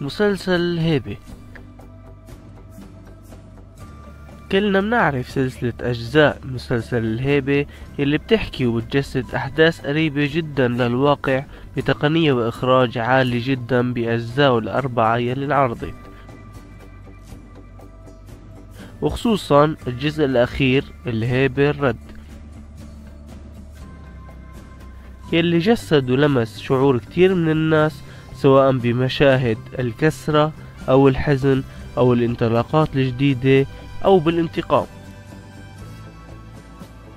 مسلسل هيبة. كلنا بنعرف سلسلة أجزاء مسلسل الهيبة يلي بتحكي وبتجسد أحداث قريبة جدا للواقع بتقنية وإخراج عالي جدا بأجزاء الأربعة يلي انعرضت، وخصوصا الجزء الأخير الهيبة الرد يلي جسد ولمس شعور كتير من الناس، سواء بمشاهد الكسرة أو الحزن أو الانطلاقات الجديدة أو بالانتقام،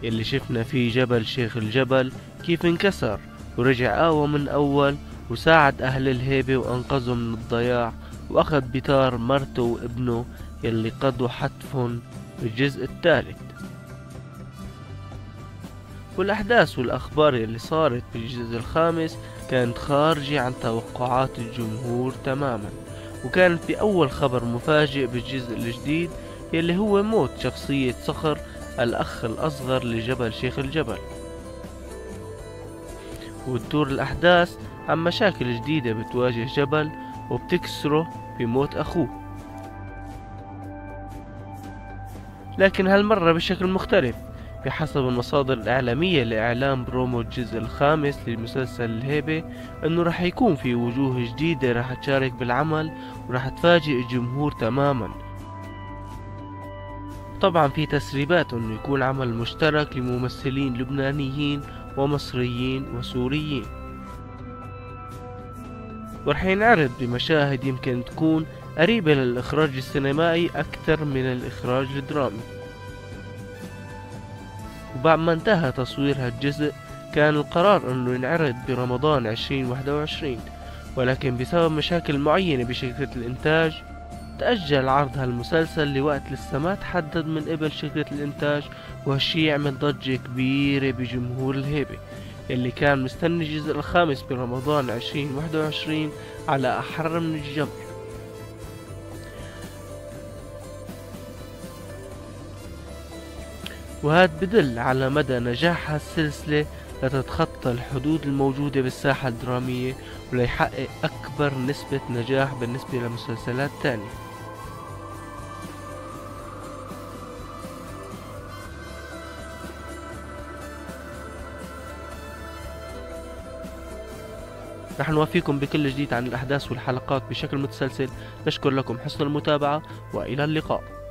يلي شفنا فيه جبل شيخ الجبل كيف انكسر ورجع قوى من أول وساعد أهل الهيبة وأنقذهم من الضياع، وأخذ بتار مرته وابنه يلي قضوا حتفهم بالجزء الثالث. والأحداث والأخبار يلي صارت بالجزء الخامس كانت خارجة عن توقعات الجمهور تماما، وكانت بأول خبر مفاجئ بالجزء الجديد يلي هو موت شخصية صخر الأخ الأصغر لجبل شيخ الجبل، وتدور الأحداث عن مشاكل جديدة بتواجه جبل وبتكسره بموت أخوه، لكن هالمرة بشكل مختلف بحسب المصادر الإعلامية لإعلام برومو الجزء الخامس لمسلسل الهيبة إنه رح يكون في وجوه جديدة رح تشارك بالعمل ورح تفاجئ الجمهور تماما. طبعا في تسريبات إنه يكون عمل مشترك لممثلين لبنانيين ومصريين وسوريين، ورح ينعرض بمشاهد يمكن تكون قريبة للإخراج السينمائي أكثر من الإخراج الدرامي. وبعد ما انتهى تصوير هالجزء كان القرار انه ينعرض برمضان 2021، ولكن بسبب مشاكل معينة بشركة الانتاج تأجل عرض هالمسلسل لوقت لسه ما تحدد من قبل شركة الانتاج، وهالشي يعمل ضجة كبيرة بجمهور الهيبة اللي كان مستني الجزء الخامس برمضان 2021 على أحر من الجمر. وهذا بدل على مدى نجاح هالسلسلة لتتخطى الحدود الموجودة بالساحة الدرامية وليحقق أكبر نسبة نجاح بالنسبة لمسلسلات تانية. رح نوافيكم بكل جديد عن الأحداث والحلقات بشكل متسلسل. نشكر لكم حسن المتابعة وإلى اللقاء.